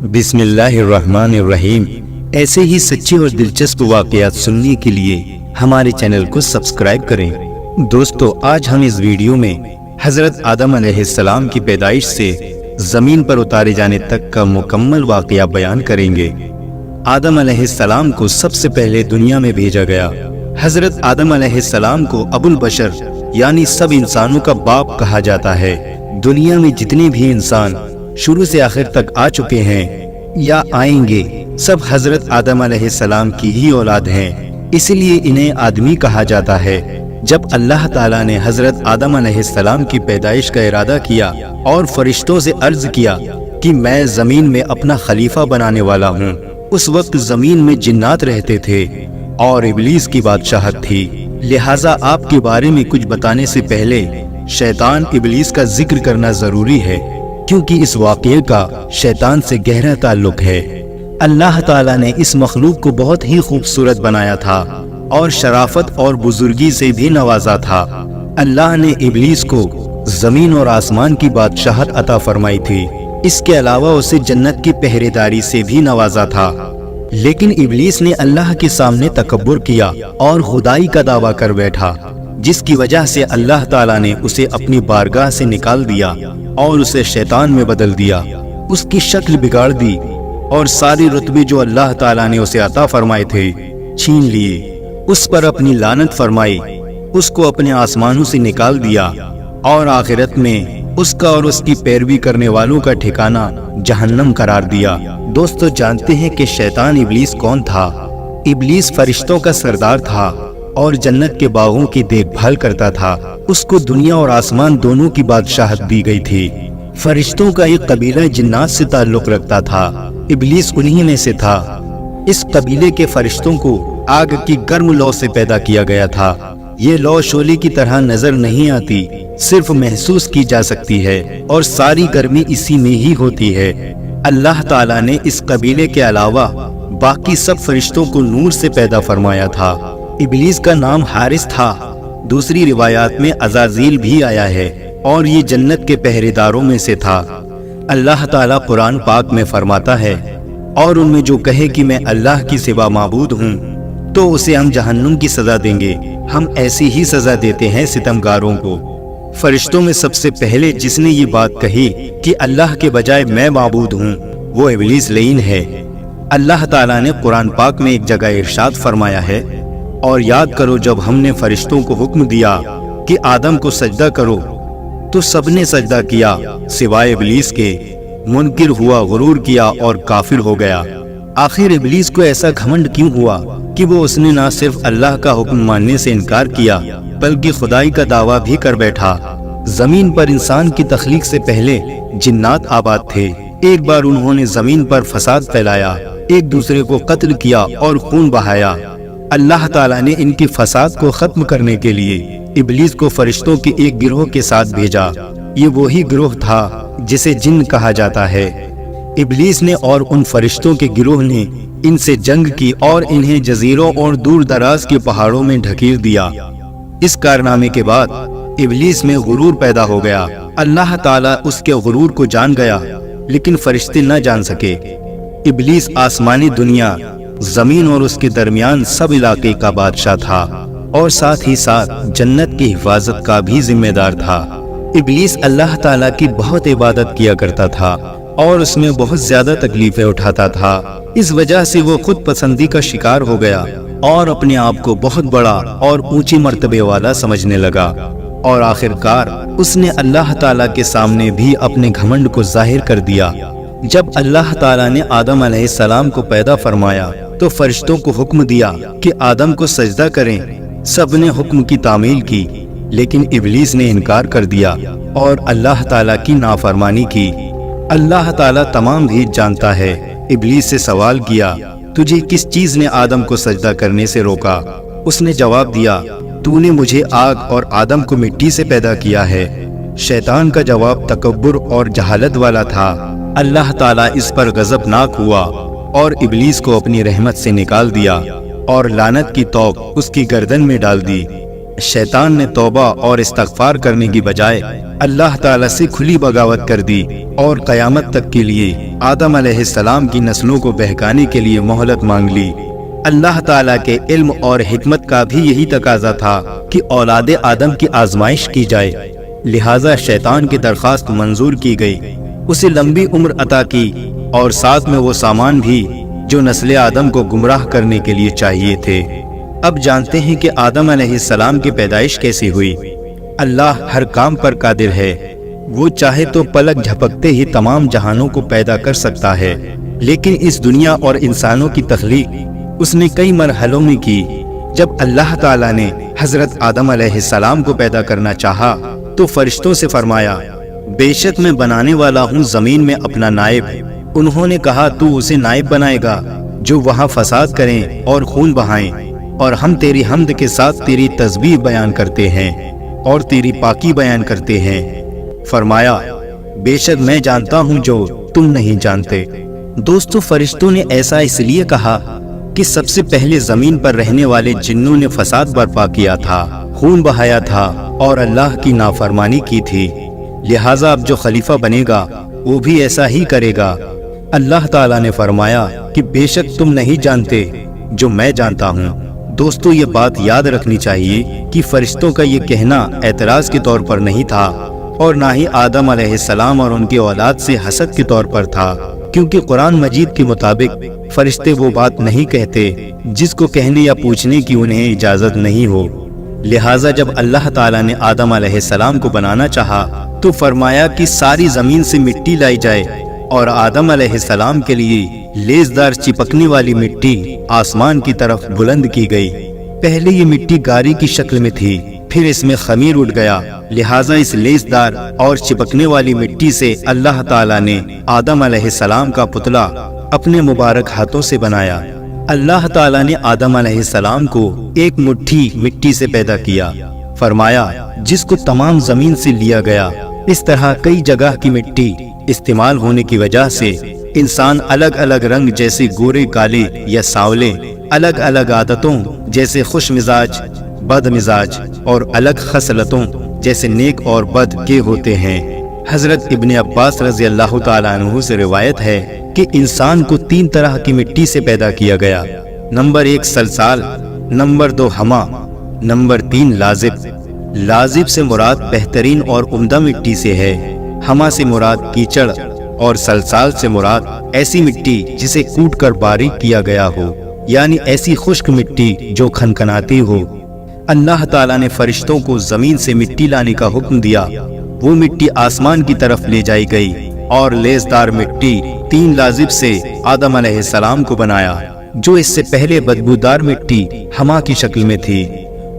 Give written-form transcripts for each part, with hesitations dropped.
بسم اللہ الرحمن الرحیم۔ ایسے ہی سچے اور دلچسپ واقعات سننے کے لیے ہمارے چینل کو سبسکرائب کریں۔ دوستو، آج ہم اس ویڈیو میں حضرت آدم علیہ السلام کی پیدائش سے زمین پر اتارے جانے تک کا مکمل واقعہ بیان کریں گے۔ آدم علیہ السلام کو سب سے پہلے دنیا میں بھیجا گیا۔ حضرت آدم علیہ السلام کو ابو البشر یعنی سب انسانوں کا باپ کہا جاتا ہے۔ دنیا میں جتنے بھی انسان شروع سے آخر تک آ چکے ہیں یا آئیں گے، سب حضرت آدم علیہ السلام کی ہی اولاد ہیں، اس لیے انہیں آدمی کہا جاتا ہے۔ جب اللہ تعالیٰ نے حضرت آدم علیہ السلام کی پیدائش کا ارادہ کیا اور فرشتوں سے عرض کیا کہ میں زمین میں اپنا خلیفہ بنانے والا ہوں، اس وقت زمین میں جنات رہتے تھے اور ابلیس کی بادشاہت تھی، لہٰذا آپ کے بارے میں کچھ بتانے سے پہلے شیطان ابلیس کا ذکر کرنا ضروری ہے، کیونکہ اس واقعے کا شیطان سے گہرا تعلق ہے۔ اللہ تعالیٰ نے اس مخلوق کو بہت ہی خوبصورت بنایا تھا اور شرافت اور بزرگی سے بھی نوازا تھا۔ اللہ نے ابلیس کو زمین اور آسمان کی بادشاہت عطا فرمائی تھی، اس کے علاوہ اسے جنت کی پہرے داری سے بھی نوازا تھا، لیکن ابلیس نے اللہ کے سامنے تکبر کیا اور خدائی کا دعویٰ کر بیٹھا، جس کی وجہ سے اللہ تعالیٰ نے اسے اپنی بارگاہ سے نکال دیا اور اسے شیطان میں بدل دیا، اس کی شکل بگاڑ دی اور سارے رتبے جو اللہ تعالیٰ نے اسے عطا فرمائے تھے چھین لیے، اس پر اپنی لعنت فرمائی، اس کو اپنے آسمانوں سے نکال دیا اور آخرت میں اس کا اور اس کی پیروی کرنے والوں کا ٹھکانہ جہنم قرار دیا۔ دوستو، جانتے ہیں کہ شیطان ابلیس کون تھا؟ ابلیس فرشتوں کا سردار تھا اور جنت کے باغوں کی دیکھ بھال کرتا تھا۔ اس کو دنیا اور آسمان دونوں کی بادشاہت دی گئی تھی۔ فرشتوں کا ایک قبیلہ جنات سے تعلق رکھتا تھا، ابلیس انہی میں سے تھا۔ اس قبیلے کے فرشتوں کو آگ کی گرم لو سے پیدا کیا گیا تھا۔ یہ لو شعلے کی طرح نظر نہیں آتی، صرف محسوس کی جا سکتی ہے اور ساری گرمی اسی میں ہی ہوتی ہے۔ اللہ تعالیٰ نے اس قبیلے کے علاوہ باقی سب فرشتوں کو نور سے پیدا فرمایا تھا۔ ابلیس کا نام حارث تھا، دوسری روایات میں عزازیل بھی آیا ہے اور یہ جنت کے پہرے داروں میں سے تھا۔ اللہ تعالیٰ قرآن پاک میں فرماتا ہے، اور ان میں جو کہے کہ میں اللہ کی سوا معبود ہوں تو اسے ہم جہنم کی سزا دیں گے، ہم ایسی ہی سزا دیتے ہیں ستمگاروں کو۔ فرشتوں میں سب سے پہلے جس نے یہ بات کہی کہ اللہ کے بجائے میں معبود ہوں، وہ ابلیس لعین ہے۔ اللہ تعالیٰ نے قرآن پاک میں ایک جگہ ارشاد فرمایا ہے، اور یاد کرو جب ہم نے فرشتوں کو حکم دیا کہ آدم کو سجدہ کرو تو سب نے سجدہ کیا سوائے ابلیس کے، منکر ہوا، غرور کیا اور کافر ہو گیا۔ آخر ابلیس کو ایسا گھمنڈ کیوں ہوا کہ وہ اس نے نہ صرف اللہ کا حکم ماننے سے انکار کیا بلکہ خدائی کا دعویٰ بھی کر بیٹھا۔ زمین پر انسان کی تخلیق سے پہلے جنات آباد تھے۔ ایک بار انہوں نے زمین پر فساد پھیلایا، ایک دوسرے کو قتل کیا اور خون بہایا۔ اللہ تعالیٰ نے ان کی فساد کو ختم کرنے کے لیے ابلیس کو فرشتوں کے ایک گروہ کے ساتھ بھیجا۔ یہ وہی گروہ تھا جسے جن کہا جاتا ہے۔ ابلیس نے اور ان فرشتوں کے گروہ نے ان سے جنگ کی اور انہیں جزیروں اور دور دراز کے پہاڑوں میں ڈھکیل دیا۔ اس کارنامے کے بعد ابلیس میں غرور پیدا ہو گیا۔ اللہ تعالیٰ اس کے غرور کو جان گیا، لیکن فرشتے نہ جان سکے۔ ابلیس آسمانی دنیا، زمین اور اس کے درمیان سب علاقے کا بادشاہ تھا اور ساتھ ہی ساتھ جنت کی حفاظت کا بھی ذمہ دار تھا۔ ابلیس اللہ تعالیٰ کی بہت عبادت کیا کرتا تھا اور اس میں بہت زیادہ تکلیفیں اٹھاتا تھا۔ اس وجہ سے وہ خود پسندی کا شکار ہو گیا اور اپنے آپ کو بہت بڑا اور اونچی مرتبے والا سمجھنے لگا، اور آخر کار اس نے اللہ تعالیٰ کے سامنے بھی اپنے گھمنڈ کو ظاہر کر دیا۔ جب اللہ تعالیٰ نے آدم علیہ السلام کو پیدا فرمایا تو فرشتوں کو حکم دیا کہ آدم کو سجدہ کریں۔ سب نے حکم کی تعمیل کی، لیکن ابلیس نے انکار کر دیا اور اللہ تعالیٰ کی نافرمانی کی۔ اللہ تعالیٰ تمام بھی جانتا ہے۔ ابلیس سے سوال کیا، تجھے کس چیز نے آدم کو سجدہ کرنے سے روکا؟ اس نے جواب دیا، تو نے مجھے آگ اور آدم کو مٹی سے پیدا کیا ہے۔ شیطان کا جواب تکبر اور جہالت والا تھا۔ اللہ تعالیٰ اس پر غضبناک ہوا اور ابلیس کو اپنی رحمت سے نکال دیا اور لعنت کی توق اس کی گردن میں ڈال دی۔ शैतान ने तौबा और इस्तगफार करने की बजाय अल्लाह ताला से खुली बगावत कर दी और क़यामत तक के लिए आदम अलैहिस्सलाम की नस्लों को बहकाने के लिए मोहलत मांग ली। अल्लाह ताला के इल्म और हिकमत का भी यही तकाजा था कि औलाद आदम की आजमाइश की जाए, लिहाजा शैतान की दरख्वास्त मंजूर की गई, उसे लंबी उम्र अता की और साथ में वो सामान भी जो नस्ल आदम को गुमराह करने के लिए चाहिए थे। अब जानते हैं कि आदम अलैहिस्सलाम की पैदाइश कैसी हुई। अल्लाह हर काम पर कादिर है, वो चाहे तो पलक झपकते ही तमाम जहानों को पैदा कर सकता है, लेकिन इस दुनिया और इंसानों की तख्लीक उसने कई मरहलों में की। जब अल्लाह ताला ने हजरत आदम अलैहिस्सलाम को पैदा करना चाहा तो फरिश्तों से फरमाया, बेशक मैं बनाने वाला हूँ जमीन में अपना नायब। उन्होंने कहा, तू उसे नायब बनाएगा जो वहाँ फसाद करें और खून बहाएं, और हम तेरी हम्द के साथ तेरी तस्बीह बयान करते हैं और तेरी पाकी बयान करते हैं। फरमाया, बेशक मैं जानता हूँ जो तुम नहीं जानते। दोस्तों, फरिश्तों ने ऐसा इसलिए कहा कि सबसे पहले जमीन पर रहने वाले जिन्नों ने फसाद बर्पा किया था, खून बहाया था और अल्लाह की नाफरमानी की थी, लिहाजा अब जो खलीफा बनेगा वो भी ऐसा ही करेगा। अल्लाह ताला ने फरमाया कि बेशक तुम नहीं जानते जो मैं जानता हूँ। दोस्तों, ये बात याद रखनी चाहिए कि फरिश्तों का ये कहना एतराज के तौर पर नहीं था और ना ही आदम अलैहिस्सलाम और उनके औलाद से हसद के तौर पर था, क्योंकि कुरान मजीद के मुताबिक फरिश्ते वो बात नहीं कहते जिसको कहने या पूछने की उन्हें इजाजत नहीं हो। लिहाजा जब अल्लाह ताला ने आदम अलैहिस्सलाम को बनाना चाहा तो फरमाया कि सारी जमीन से मिट्टी लाई जाए और आदम अलैहिस्सलाम के लिए लेजदार चिपकने वाली मिट्टी आसमान की तरफ बुलंद की गई। पहले ये मिट्टी गारी की शक्ल में थी, फिर इसमें खमीर उठ गया, लिहाजा इस लेजदार और चिपकने वाली मिट्टी से अल्लाह ताला ने आदम अलैहिस्सलाम का पुतला अपने मुबारक हाथों से बनाया। अल्लाह ताला ने आदम अलैहिस्सलाम को एक मुट्ठी मिट्टी से पैदा किया, फरमाया जिसको तमाम जमीन से लिया गया। इस तरह कई जगह की मिट्टी इस्तेमाल होने की वजह से इंसान अलग अलग रंग जैसे गोरे काले या सांवले, अलग अलग आदतों जैसे खुश मिजाज, बद मिजाज और अलग खसलतों जैसे नेक और बद के होते हैं। हजरत इब्ने अब्बास रज़ी अल्लाह ताला अन्हु से रिवायत है कि इंसान को 3 तरह की मिट्टी से पैदा किया गया। नंबर 1 सलसाल, नंबर 2 हमा, नंबर 3 लाजिब। लाजिब से मुराद बेहतरीन और उम्दा मिट्टी से है, हमा से मुराद कीचड़ और सलसाल से मुराद ऐसी मिट्टी जिसे कूट कर बारीक किया गया हो, यानी ऐसी खुश्क मिट्टी जो खनखनाती हो। अल्लाह ताला ने फरिश्तों को जमीन से मिट्टी लाने का हुक्म दिया। वो मिट्टी आसमान की तरफ ले जाई गई और लेजदार मिट्टी 3 लाजिब से आदम अलैहिस्सलाम को बनाया, जो इससे पहले बदबूदार मिट्टी हमा की शक्ल में थी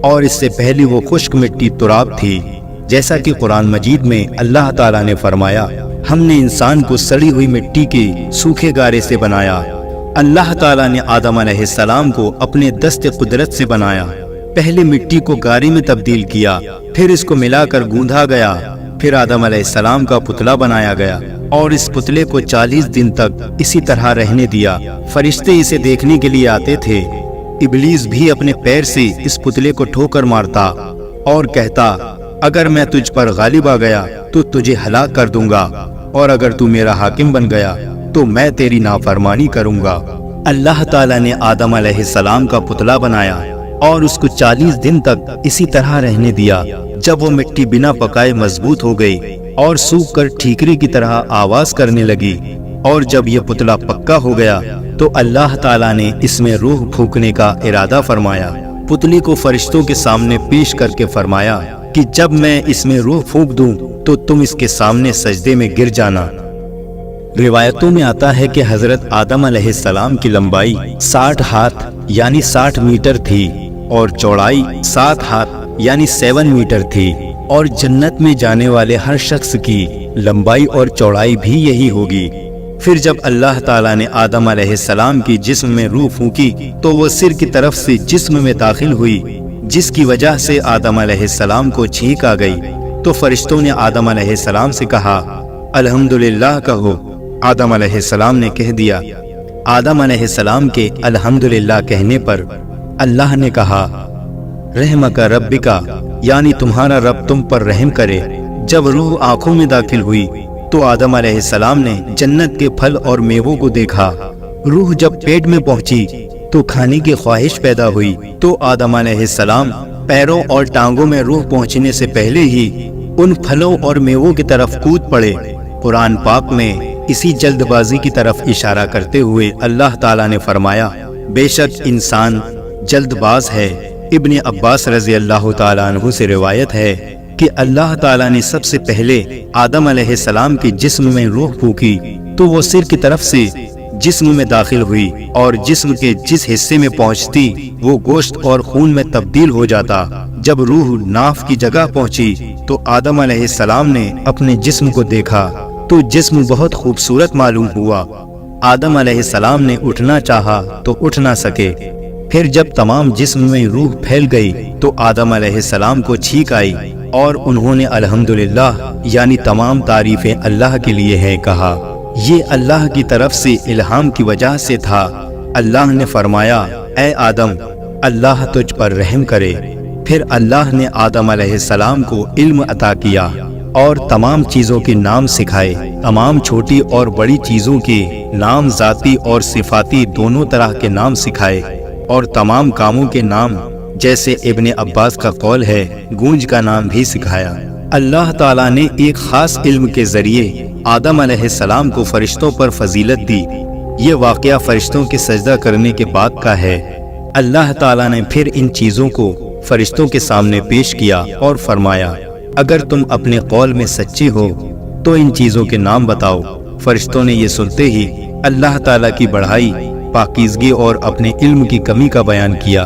और इससे पहले वो खुश्क मिट्टी तुराब थी। जैसा कि कुरान मजीद में अल्लाह ताला ने फरमाया, हमने इंसान को सड़ी हुई मिट्टी के सूखे गारे से बनाया। अल्लाह ताला ने आदम अलैहिस्सलाम को अपने दस्ते कुदरत से बनाया। पहले मिट्टी को गारे में तब्दील किया, फिर इसको मिलाकर गूंधा गया, फिर आदम अलैहिस्सलाम का पुतला बनाया गया और इस पुतले को 40 दिन तक इसी तरह रहने दिया। फरिश्ते इसे देखने के लिए आते थे। इब्लीस भी अपने पैर से इस पुतले को ठोकर मारता और कहता, अगर मैं तुझ पर गालिब आ गया तो तुझे हलाक कर दूंगा, और अगर तू मेरा हाकिम बन गया तो मैं तेरी नाफरमानी करूंगा। अल्लाह ताला ने आदम अलैहिस्सलाम का पुतला बनाया और उसको 40 दिन तक इसी तरह रहने दिया। जब वो मिट्टी बिना पकाए मजबूत हो गई और सूख कर ठीकरी की तरह आवाज करने लगी, और जब ये पुतला पक्का हो गया तो अल्लाह ताला ने इसमें रूह फूंकने का इरादा फरमाया। पुतले को फरिश्तों के सामने पेश करके फरमाया कि जब मैं इसमें रूह फूंक दूं तो तुम इसके सामने सजदे में गिर जाना। रिवायतों में आता है कि हजरत आदम अलैहिस्सलाम की लंबाई 60 हाथ यानी 60 मीटर थी और चौड़ाई 7 हाथ यानी 7 मीटर थी, और जन्नत में जाने वाले हर शख्स की लंबाई और चौड़ाई भी यही होगी। फिर जब अल्लाह ताला ने आदम अलैहिस्सलाम की जिस्म में रूह फूंकी तो वो सिर की तरफ से जिस्म में दाखिल हुई, जिसकी वजह से आदम अलैहिस्सलाम को छींक आ गई। तो फरिश्तों ने आदम अलैहिस्सलाम से कहा, अल्हम्दुलिल्लाह कहो। आदम अलैहिस्सलाम ने कह दिया। आदम अलैहिस्सलाम के अल्हम्दुलिल्लाह कहने पर अल्लाह ने कहा, रहमका रब्बिका, यानी तुम्हारा रब तुम पर रहम करे। जब रूह आंखों में दाखिल हुई तो आदम अलैहिस्सलाम ने जन्नत के फल और मेवों को देखा। रूह जब पेट में पहुंची तो खाने की ख्वाहिश पैदा हुई तो आदम अलैहिस्सलाम पैरों और टांगों में रूह पहुंचने से पहले ही उन फलों और मेवों की तरफ कूद पड़े। कुरान पाक में इसी जल्दबाजी की तरफ इशारा करते हुए अल्लाह ताला ने फरमाया, बेशक इंसान जल्दबाज है। इब्ने अब्बास रजी अल्लाह ताला अन्हु से रिवायत है कि अल्लाह ताला ने सबसे पहले आदम अलैहिस्सलाम के जिस्म में रूह फूकी तो वो सिर की तरफ से जिस्म में दाखिल हुई और जिस्म के जिस हिस्से में पहुंचती वो गोश्त और खून में तब्दील हो जाता। जब रूह नाफ की जगह पहुंची तो आदम अलैहिस्सलाम ने अपने जिस्म को देखा तो जिस्म बहुत खूबसूरत मालूम हुआ। आदम अलैहिस्सलाम ने उठना चाहा तो उठ ना सके। फिर जब तमाम जिस्म में रूह फैल गई तो आदम अलैहिस्सलाम को छींक आई और उन्होंने अल्हम्दुलिल्लाह यानी तमाम तारीफें अल्लाह के लिए हैं कहा। ये अल्लाह की तरफ से इल्हाम की वजह से था। अल्लाह ने फरमाया, ऐ आदम, अल्लाह तुझ पर रहम करे। फिर अल्लाह ने आदम अलैहिस्सलाम को इल्म अता किया और तमाम चीजों के नाम सिखाए। तमाम छोटी और बड़ी चीजों के नाम, जाती और सिफाती दोनों तरह के नाम सिखाए और तमाम कामों के नाम, जैसे इब्ने अब्बास का कौल है, गूंज का नाम भी सिखाया। अल्लाह ताला ने एक खास इल्म के जरिए आदम अलैहिस्सलाम को फरिश्तों पर फजीलत दी। ये वाकया फरिश्तों के सजदा करने के बाद का है। अल्लाह ताला ने फिर इन चीजों को फरिश्तों के सामने पेश किया और फरमाया, अगर तुम अपने कौल में सच्चे हो तो इन चीजों के नाम बताओ। फरिश्तों ने ये सुनते ही अल्लाह ताला की बढ़ाई, पाकीज़गी और अपने इल्म की कमी का बयान किया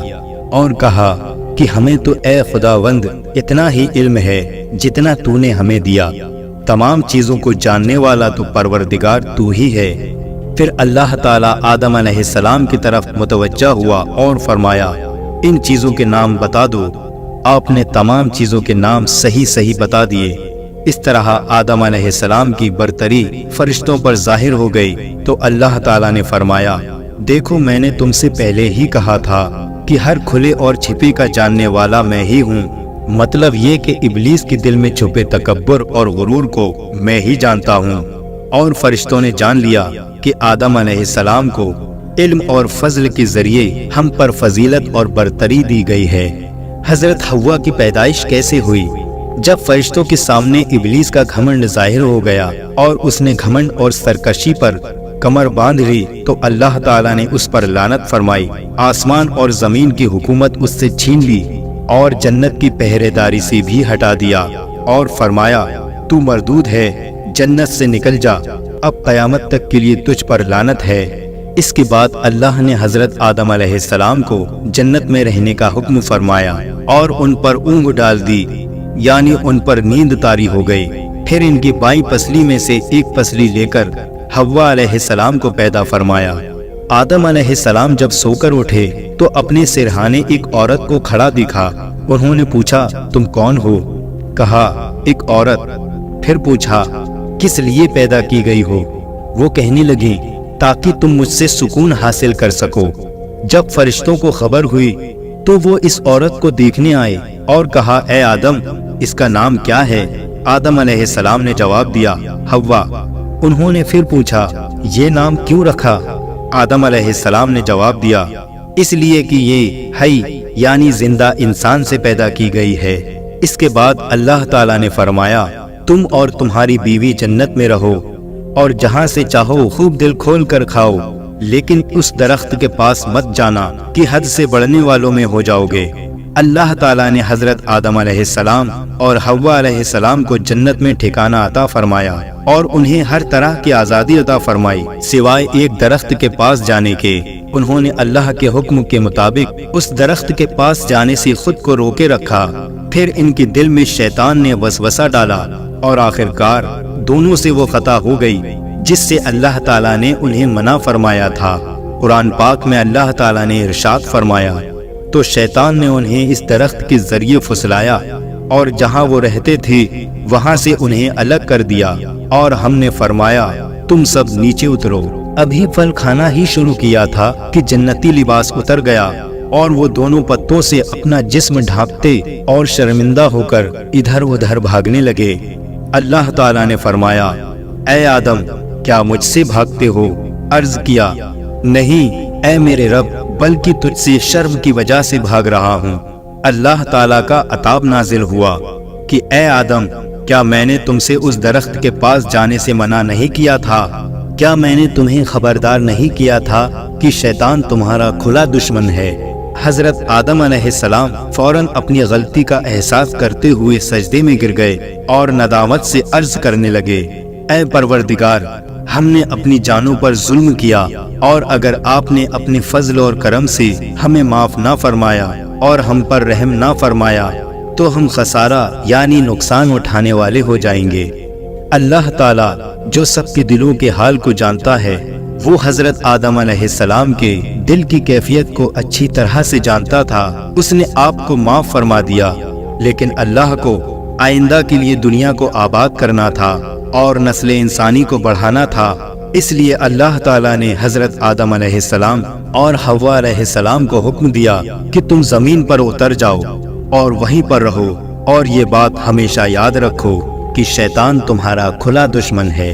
और कहा कि हमें तो ए खुदावंद इतना ही इल्म है जितना तूने हमें दिया। तमाम चीजों को जानने वाला तो परवरदिगार तू ही है। फिर अल्लाह ताला आदम अलैहिस्सलाम की तरफ मुतवज्जा हुआ और फरमाया, इन चीजों के नाम बता दो। आपने तमाम चीजों के नाम सही सही बता दिए। इस तरह आदम अलैहिस्सलाम की बरतरी फरिश्तों पर जाहिर हो गई तो अल्लाह ताला ने फरमाया, देखो मैंने तुमसे पहले ही कहा था कि हर खुले और छिपे का जानने वाला मैं ही हूँ। मतलब ये कि इब्लीस के दिल में छुपे तकब्बुर और गुरूर को मैं ही जानता हूँ। और फरिश्तों ने जान लिया कि आदम अलैहिस्सलाम को इल्म और फजल के जरिए हम पर फजीलत और बरतरी दी गई है। हजरत हव्वा की पैदाइश कैसे हुई? जब फरिश्तों के सामने इब्लीस का घमंड जाहिर हो गया और उसने घमंड और सरकशी पर कमर बांध ली तो अल्लाह ताला ने उस पर लानत फरमाई। आसमान और जमीन की हुकूमत उससे छीन ली और जन्नत की पहरेदारी से भी हटा दिया और फरमाया, तू मरदूद है, जन्नत से निकल जा, अब क़यामत तक के लिए तुझ पर लानत है। इसके बाद अल्लाह ने हजरत आदम अलैहिस्सलाम को जन्नत में रहने का हुक्म फरमाया और उन पर ऊँग डाल दी, यानी उन पर नींद तारी हो गई। फिर इनकी बाईं पसली में से एक पसली लेकर हव्वा अलैहिस्सलाम को पैदा फरमाया। आदम अलैहिस्सलाम जब सोकर उठे तो अपने सिरहाने एक औरत को खड़ा दिखा। उन्होंने पूछा, तुम कौन हो? कहा, एक औरत। फिर पूछा, किस लिए पैदा की गई हो? वो कहने लगी, ताकि तुम मुझसे सुकून हासिल कर सको। जब फरिश्तों को खबर हुई तो वो इस औरत को देखने आए और कहा, ए आदम, इसका नाम क्या है? आदम अलैहिस्सलाम ने जवाब दिया, हव्वा। उन्होंने फिर पूछा, ये नाम क्यों रखा? आदम अलैहिस्सलाम ने जवाब दिया, इसलिए कि ये हई यानी जिंदा इंसान से पैदा की गई है। इसके बाद अल्लाह ताला ने फरमाया, तुम और तुम्हारी बीवी जन्नत में रहो और जहाँ से चाहो खूब दिल खोल कर खाओ, लेकिन उस दरख्त के पास मत जाना कि हद से बढ़ने वालों में हो जाओगे। अल्लाह ताला ने हजरत आदम अलैहिस्सलाम और हव्वा अलैहिस्सलाम को जन्नत में ठिकाना अता फरमाया और उन्हें हर तरह की आज़ादी अता फरमाई सिवाय एक दरख्त के पास जाने के। उन्होंने अल्लाह के हुक्म के मुताबिक उस दरख्त के पास जाने से खुद को रोके रखा। फिर इनके दिल में शैतान ने वसवसा डाला और आखिरकार दोनों से वो खता हो गई जिससे अल्लाह ताला ने उन्हें मना फरमाया था। कुरान पाक में अल्लाह ताला ने इरशाद फरमाया, तो शैतान ने उन्हें इस दरख्त के जरिए फुसलाया और जहाँ वो रहते थे वहाँ से उन्हें अलग कर दिया और हमने फरमाया, तुम सब नीचे उतरो। अभी फल खाना ही शुरू किया था कि जन्नती लिबास उतर गया اور وہ دونوں پتوں سے اپنا جسم ڈھانپتے اور شرمندہ ہو کر ادھر ادھر بھاگنے لگے۔ اللہ تعالیٰ نے فرمایا، اے آدم، کیا مجھ سے بھاگتے ہو؟ عرض کیا، نہیں اے میرے رب، بلکہ تجھ سے شرم کی وجہ سے بھاگ رہا ہوں۔ اللہ تعالیٰ کا عتاب نازل ہوا کہ اے آدم، کیا میں نے تم سے اس درخت کے پاس جانے سے منع نہیں کیا تھا؟ کیا میں نے تمہیں خبردار نہیں کیا تھا کہ شیطان تمہارا کھلا دشمن ہے؟ حضرت آدم علیہ السلام فوراً اپنی غلطی کا احساس کرتے ہوئے سجدے میں گر گئے اور ندامت سے عرض کرنے لگے، اے پروردگار، ہم نے اپنی جانوں پر ظلم کیا، اور اگر آپ نے اپنے فضل اور کرم سے ہمیں معاف نہ فرمایا اور ہم پر رحم نہ فرمایا تو ہم خسارہ یعنی نقصان اٹھانے والے ہو جائیں گے۔ اللہ تعالیٰ جو سب کے دلوں کے حال کو جانتا ہے، وہ حضرت آدم علیہ السلام کے دل کی کیفیت کو اچھی طرح سے جانتا تھا۔ اس نے آپ کو معاف فرما دیا، لیکن اللہ کو آئندہ کے لیے دنیا کو آباد کرنا تھا اور نسل انسانی کو بڑھانا تھا۔ اس لیے اللہ تعالیٰ نے حضرت آدم علیہ السلام اور حوا علیہ السلام کو حکم دیا کہ تم زمین پر اتر جاؤ اور وہیں پر رہو، اور یہ بات ہمیشہ یاد رکھو کہ شیطان تمہارا کھلا دشمن ہے۔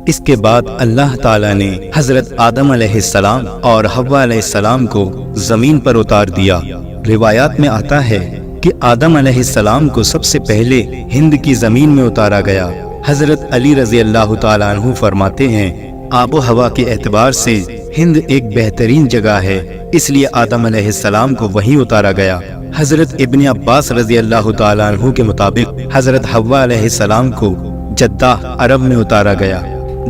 اس کے بعد اللہ تعالیٰ نے حضرت آدم علیہ السلام اور حوا علیہ السلام کو زمین پر اتار دیا۔ روایات میں آتا ہے کہ آدم علیہ السلام کو سب سے پہلے ہند کی زمین میں اتارا گیا۔ حضرت علی رضی اللہ تعالیٰ عنہ فرماتے ہیں، آب و ہوا کے اعتبار سے ہند ایک بہترین جگہ ہے، اس لیے آدم علیہ السلام کو وہیں اتارا گیا۔ حضرت ابن عباس رضی اللہ تعالیٰ عنہ کے مطابق حضرت حوا علیہ السلام کو جدہ عرب میں اتارا گیا،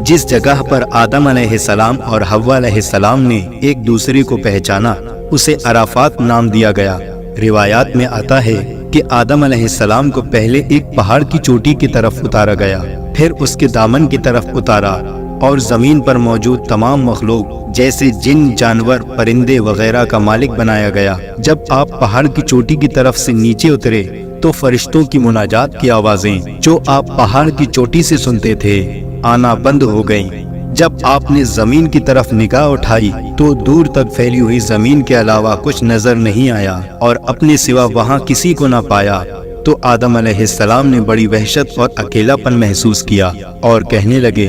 جس جگہ پر آدم علیہ السلام اور حوا علیہ السلام نے ایک دوسرے کو پہچانا اسے عرفات نام دیا گیا۔ روایات میں آتا ہے کہ آدم علیہ السلام کو پہلے ایک پہاڑ کی چوٹی کی طرف اتارا گیا، پھر اس کے دامن کی طرف اتارا، اور زمین پر موجود تمام مخلوق جیسے جن، جانور، پرندے وغیرہ کا مالک بنایا گیا۔ جب آپ پہاڑ کی چوٹی کی طرف سے نیچے اترے تو فرشتوں کی مناجات کی آوازیں جو آپ پہاڑ کی چوٹی سے سنتے تھے آنا بند ہو گئیں۔ جب آپ نے زمین کی طرف نگاہ اٹھائی تو دور تک پھیلی ہوئی زمین کے علاوہ کچھ نظر نہیں آیا، اور اپنے سوا وہاں کسی کو نہ پایا، تو آدم علیہ السلام نے بڑی وحشت اور اکیلا پن محسوس کیا اور کہنے لگے،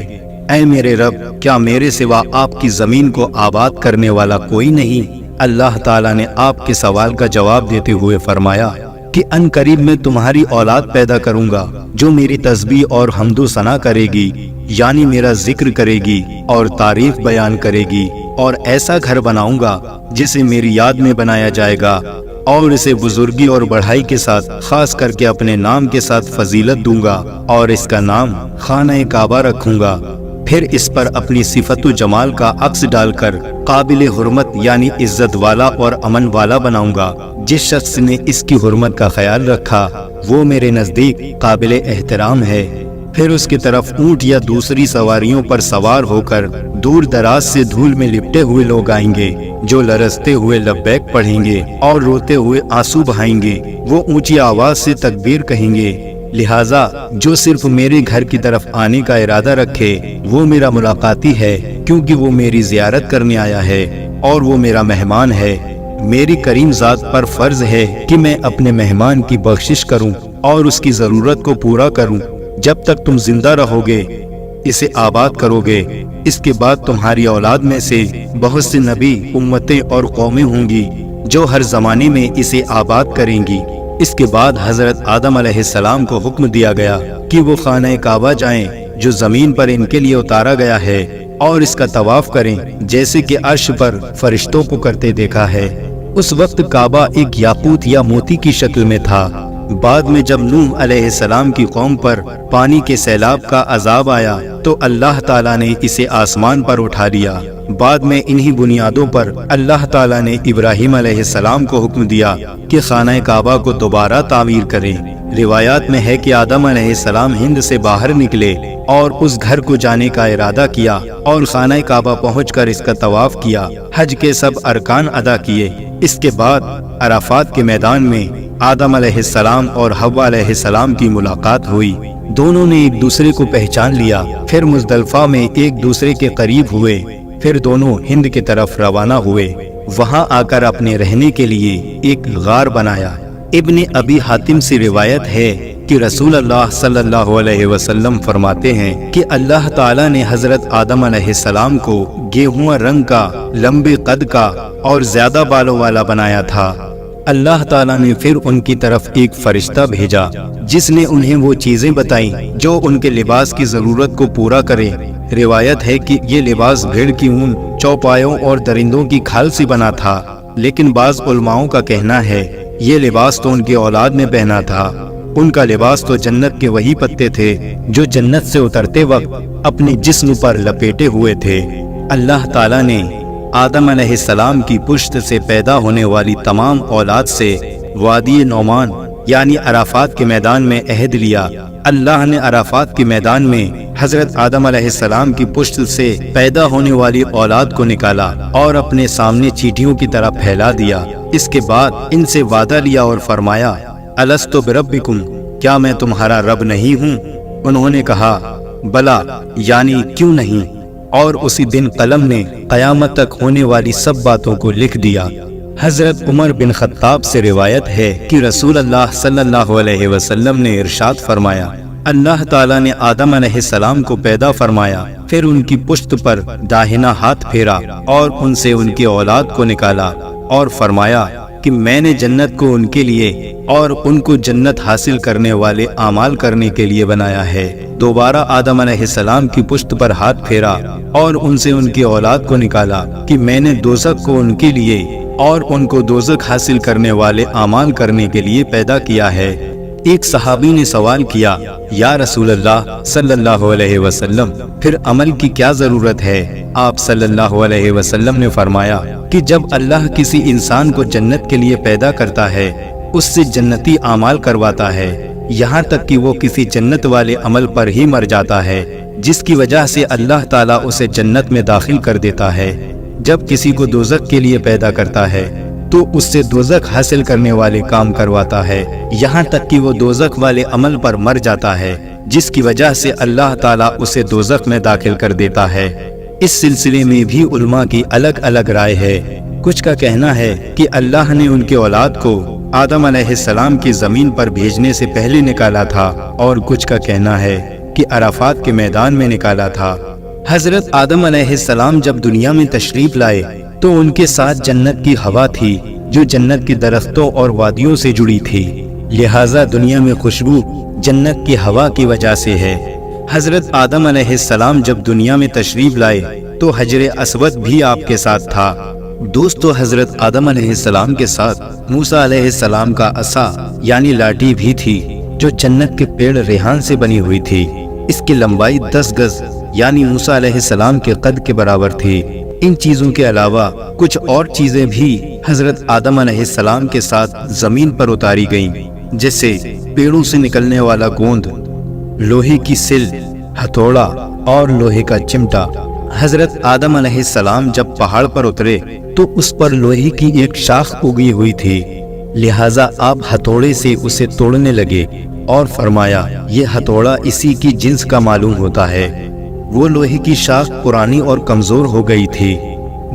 اے میرے رب، کیا میرے سوا آپ کی زمین کو آباد کرنے والا کوئی نہیں؟ اللہ تعالیٰ نے آپ کے سوال کا جواب دیتے ہوئے فرمایا کہ ان قریب میں تمہاری اولاد پیدا کروں گا جو میری تسبیح اور حمد و ثنا کرے گی، یعنی میرا ذکر کرے گی اور تعریف بیان کرے گی، اور ایسا گھر بناؤں گا جسے میری یاد میں بنایا جائے گا، اور اسے بزرگی اور بڑھائی کے ساتھ خاص کر کے اپنے نام کے ساتھ فضیلت دوں گا، اور اس کا نام خانہ کعبہ رکھوں گا۔ پھر اس پر اپنی صفت و جمال کا عکس ڈال کر قابل حرمت یعنی عزت والا اور امن والا بناؤں گا۔ جس شخص نے اس کی حرمت کا خیال رکھا وہ میرے نزدیک قابل احترام ہے۔ پھر اس کی طرف اونٹ یا دوسری سواریوں پر سوار ہو کر دور دراز سے دھول میں لپٹے ہوئے لوگ آئیں گے، جو لرزتے ہوئے لبیک پڑھیں گے اور روتے ہوئے آنسو بہائیں گے۔ وہ اونچی آواز سے تکبیر کہیں گے، لہٰذا جو صرف میرے گھر کی طرف آنے کا ارادہ رکھے وہ میرا ملاقاتی ہے، کیونکہ وہ میری زیارت کرنے آیا ہے اور وہ میرا مہمان ہے۔ میری کریم ذات پر فرض ہے کہ میں اپنے مہمان کی بخشش کروں اور اس کی ضرورت کو پورا کروں۔ جب تک تم زندہ رہو گے اسے آباد کرو گے، اس کے بعد تمہاری اولاد میں سے بہت سے نبی، امتیں اور قومیں ہوں گی جو ہر زمانے میں اسے آباد کریں گی۔ اس کے بعد حضرت آدم علیہ السلام کو حکم دیا گیا کہ وہ خانہ کعبہ جائیں جو زمین پر ان کے لیے اتارا گیا ہے، اور اس کا طواف کریں جیسے کہ عرش پر فرشتوں کو کرتے دیکھا ہے۔ اس وقت کعبہ ایک یاقوت یا موتی کی شکل میں تھا۔ بعد میں جب نوح علیہ السلام کی قوم پر پانی کے سیلاب کا عذاب آیا تو اللہ تعالیٰ نے اسے آسمان پر اٹھا لیا۔ بعد میں انہی بنیادوں پر اللہ تعالیٰ نے ابراہیم علیہ السلام کو حکم دیا کہ خانہ کعبہ کو دوبارہ تعمیر کریں۔ روایات میں ہے کہ آدم علیہ السلام ہند سے باہر نکلے اور اس گھر کو جانے کا ارادہ کیا اور خانہ کعبہ پہنچ کر اس کا طواف کیا، حج کے سب ارکان ادا کیے۔ اس کے بعد عرفات کے میدان میں آدم علیہ السلام اور حوا علیہ السلام کی ملاقات ہوئی۔ دونوں نے ایک دوسرے کو پہچان لیا، پھر مزدلفہ میں ایک دوسرے کے قریب ہوئے، پھر دونوں ہند کی طرف روانہ ہوئے۔ वहां आकर अपने रहने के लिए एक गार बनाया। इब्न अबी हातिम से रिवायत है कि रसूल अल्लाह सल्लल्लाहु अलैहि वसल्लम फरमाते हैं कि अल्लाह ताला ने हजरत आदम अलैहिस्सलाम को गेहुआ रंग का, लंबे कद का और ज्यादा बालों वाला बनाया था। अल्लाह ताला ने फिर उनकी तरफ एक फरिश्ता भेजा जिसने उन्हें वो चीजें बताई जो उनके लिबास की जरूरत को पूरा करे। रिवायत है कि ये लिबास भेड़ की ऊन, चौपायों और दरिंदों की खाल से बना था, लेकिन बाज उलमाओं का कहना है ये लिबास तो उनकी औलाद ने पहना था। उनका लिबास तो जन्नत के वही पत्ते थे जो जन्नत से उतरते वक्त अपने जिस्म पर लपेटे हुए थे। अल्लाह ताला ने आदम अलैहिस्सलाम की पुश्त से पैदा होने वाली तमाम औलाद से वादी नौमान यानी अराफात के मैदान में अहद लिया। अल्लाह ने अराफात के मैदान में हजरत आदम अलैहिस्सलाम की पुश्त से पैदा होने वाली औलाद को निकाला और अपने सामने चींटियों की तरह फैला दिया। इसके बाद इनसे वादा लिया और फरमाया, अलस्तु बिरब्बिकुम, क्या मैं तुम्हारा रब नहीं हूँ? उन्होंने कहा, बला, यानी क्यों नहीं। और उसी दिन कलम ने कयामत तक होने वाली सब बातों को लिख दिया। हजरत उमर बिन खत्ताब से रिवायत है कि रसूल अल्लाह सल्लल्लाहु अलैहि वसल्लम ने इरशाद फरमाया, अल्लाह ताला ने आदम अलैहिस्सलाम को पैदा फरमाया, फिर उनकी पुश्त पर दाहिना हाथ फेरा और उनसे उनकी औलाद को निकाला और फरमाया कि मैंने जन्नत को उनके लिए और उनको जन्नत हासिल करने वाले आमाल करने के लिए बनाया है। दोबारा आदम अलैहिस्सलाम की पुश्त पर हाथ फेरा और उनसे उनकी औलाद को निकाला कि मैंने दोज़ख को उनके लिए और उनको दोज़ख हासिल करने वाले आमाल करने के लिए पैदा किया है। एक सहाबी ने सवाल किया, या रसूल अल्लाह सल्लल्लाहु अलैहि वसल्लम, फिर अमल की क्या जरूरत है? आप सल्लल्लाहु अलैहि वसल्लम ने फरमाया कि जब अल्लाह किसी इंसान को जन्नत के लिए पैदा करता है, उससे जन्नती आमाल करवाता है, यहाँ तक कि वो किसी जन्नत वाले अमल पर ही मर जाता है, जिसकी वजह से अल्लाह ताला उसे जन्नत में दाखिल कर देता है। जब किसी को दोज़ख के लिए पैदा करता है तो उससे दोज़ख हासिल करने वाले काम करवाता है, यहाँ तक कि वो दोज़ख वाले अमल पर मर जाता है, जिसकी वजह से अल्लाह ताला उसे दोज़ख में दाखिल कर देता है। इस सिलसिले में भी उलमा की अलग अलग राय है। कुछ का कहना है कि अल्लाह ने उनके औलाद को आदम अलैहिस्सलाम की जमीन पर भेजने से पहले निकाला था, और कुछ का कहना है कि अराफात के मैदान में निकाला था। हजरत आदम अलैहिस्सलाम जब दुनिया में तशरीफ लाए तो उनके साथ जन्नत की हवा थी जो जन्नत के दरख्तों और वादियों से जुड़ी थी, लिहाजा दुनिया में खुशबू जन्नत की हवा की वजह से है। हजरत आदम अलैहिस्सलाम जब दुनिया में तशरीफ लाए तो हजर अस्वद भी आपके साथ था। दोस्तों, हजरत आदम अलैहिस्सलाम के साथ मूसा अलैहिस्सलाम का असा यानी लाठी भी थी जो जन्नत के पेड़ रेहान से बनी हुई थी। इसकी लंबाई 10 गज यानी मूसा अलैहिस्सलाम के कद के बराबर थी। इन चीजों के अलावा कुछ और चीजें भी हजरत आदम अलैहिस्सलाम के साथ जमीन पर उतारी गईं, जैसे पेड़ों से निकलने वाला गोंद, लोहे की सिल, हथौड़ा और लोहे का चिमटा। हजरत आदम अलैहिस्सलाम जब पहाड़ पर उतरे तो उस पर लोहे की एक शाख उगी हुई थी, लिहाजा आप हथौड़े से उसे तोड़ने लगे और फरमाया, ये हथौड़ा इसी की जिन्स का मालूम होता है। वो लोहे की शाख पुरानी और कमजोर हो गई थी।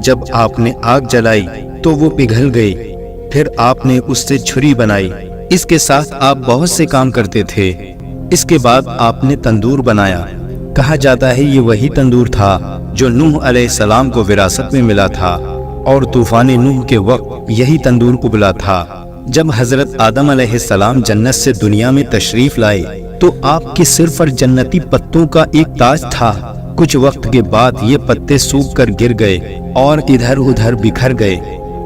जब आपने आग जलाई तो वो पिघल गई। फिर आपने उससे छुरी बनाई। इसके साथ आप बहुत से काम करते थे। इसके बाद आपने तंदूर बनाया। कहा जाता है ये वही तंदूर था जो नूह अलैहिस्सलाम को विरासत में मिला था, और तूफान नूह के वक्त यही तंदूर उबला था। जब हजरत आदम अलैहिस्सलाम जन्नत से दुनिया में तशरीफ लाए तो आपके सिर पर जन्नती पत्तों का एक ताज था। कुछ वक्त के बाद ये पत्ते सूख कर गिर गए और इधर उधर बिखर गए,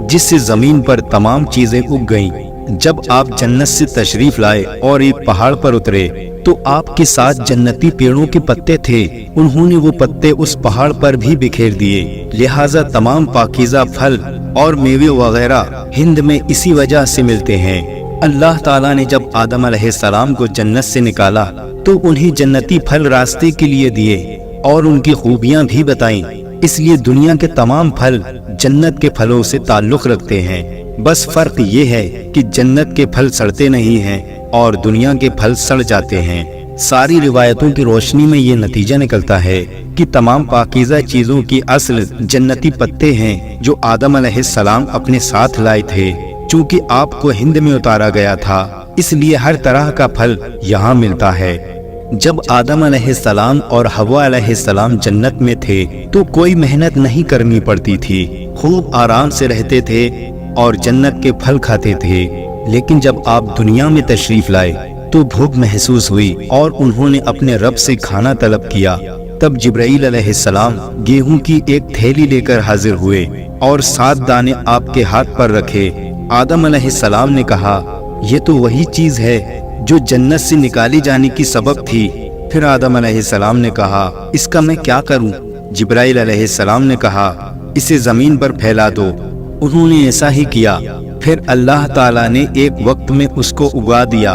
जिससे जमीन पर तमाम चीजें उग गईं। जब आप जन्नत से तशरीफ लाए और एक पहाड़ पर उतरे तो आपके साथ जन्नती पेड़ों के पत्ते थे। उन्होंने वो पत्ते उस पहाड़ पर भी बिखेर दिए। लिहाजा तमाम पाकीज़ा फल और मेवे वगैरह हिंद में इसी वजह से मिलते हैं। अल्लाह ताला ने जब आदम अलैहिस्सलाम को जन्नत से निकाला तो उन्हें जन्नती फल रास्ते के लिए दिए और उनकी खूबियां भी बताईं। इसलिए दुनिया के तमाम फल जन्नत के फलों से ताल्लुक रखते हैं। बस फर्क ये है कि जन्नत के फल सड़ते नहीं हैं और दुनिया के फल सड़ जाते हैं। सारी रिवायतों की रोशनी में ये नतीजा निकलता है कि तमाम पाकीज़ा चीजों की असल जन्नती पत्ते हैं जो आदम अलैहिस्सलाम अपने साथ लाए थे। चूंकि आपको हिंद में उतारा गया था, इसलिए हर तरह का फल यहाँ मिलता है। जब आदम अलैहिस्सलाम और हवा अलैहिस्सलाम जन्नत में थे तो कोई मेहनत नहीं करनी पड़ती थी, खूब आराम से रहते थे और जन्नत के फल खाते थे। लेकिन जब आप दुनिया में तशरीफ लाए तो भूख महसूस हुई और उन्होंने अपने रब से खाना तलब किया। तब जिब्राईल अलैहिस्सलाम गेहूं की एक थैली लेकर हाजिर हुए और 7 दाने आपके हाथ पर रखे। आदम अलैहिस्सलाम ने कहा, ये तो वही चीज है जो जन्नत से निकाली जाने की सबब थी। फिर आदम अलैहिस्सलाम ने कहा, इसका मैं क्या करूं? जिब्राईल अलैहिस्सलाम ने कहा, इसे जमीन पर फैला दो। उन्होंने ऐसा ही किया। फिर अल्लाह ताला ने एक वक्त में उसको उगा दिया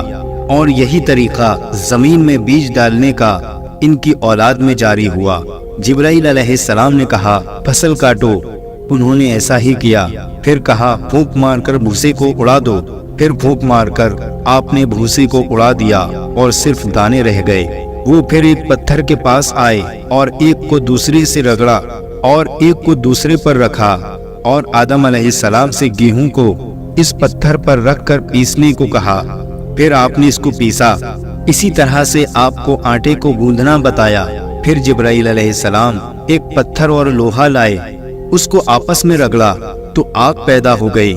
और यही तरीका जमीन में बीज डालने का इनकी औलाद में जारी हुआ। जिब्राईल अलैहिस्सलाम ने कहा, फसल काटो। उन्होंने ऐसा ही किया। फिर कहा, फूंक मारकर भूसे को उड़ा दो। फिर फूंक मारकर आपने भूसे को उड़ा दिया और सिर्फ दाने रह गए। वो फिर एक पत्थर के पास आए और एक को दूसरे से रगड़ा और एक को दूसरे पर रखा और आदम अलैहिस्सलाम से गेहूं को इस पत्थर पर रखकर पीसने को कहा। फिर आपने इसको पीसा। इसी तरह से आपको आटे को गूंदना बताया। फिर जिब्राईल अलैहिस्सलाम एक पत्थर और लोहा लाए, उसको आपस में रगड़ा तो आग पैदा हो गई।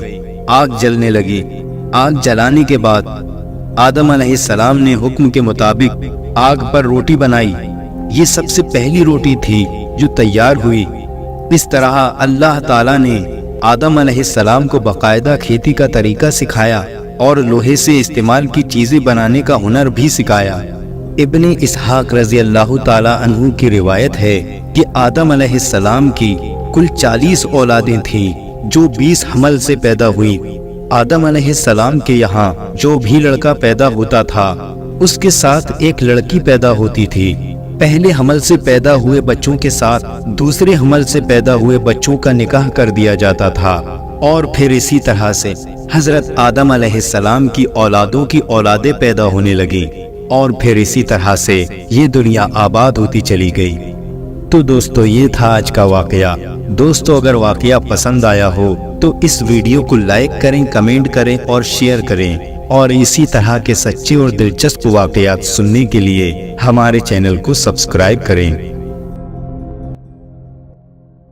आग जलने लगी। आग जलाने के बाद आदम अलैहिस्सलाम ने हुक्म के मुताबिक आग पर रोटी बनाई। ये सबसे पहली रोटी थी जो तैयार हुई। इस तरह अल्लाह ताला ने आदम अलैहिस्सलाम को बाकायदा खेती का तरीका सिखाया और लोहे से इस्तेमाल की चीजें बनाने का हुनर भी सिखाया। इब्ने इसहाक रज़ी अल्लाह ताला अन्हु की रिवायत है कि आदम अलैहिस्सलाम की कुल 40 औलादें थीं जो 20 हमल से पैदा हुई। आदम अलैहिस्सलाम के यहाँ जो भी लड़का पैदा होता था उसके साथ एक लड़की पैदा होती थी। पहले हमल से पैदा हुए बच्चों के साथ दूसरे हमल से पैदा हुए बच्चों का निकाह कर दिया जाता था और फिर इसी तरह से हजरत आदम अलैहिस्सलाम की औलादों की औलादें पैदा होने लगी और फिर इसी तरह से ये दुनिया आबाद होती चली गई। तो दोस्तों, ये था आज का वाकया। दोस्तों, अगर वाकया पसंद आया हो तो इस वीडियो को लाइक करें, कमेंट करें और शेयर करें और इसी तरह के सच्चे और दिलचस्प वाकयात सुनने के लिए हमारे चैनल को सब्सक्राइब करें।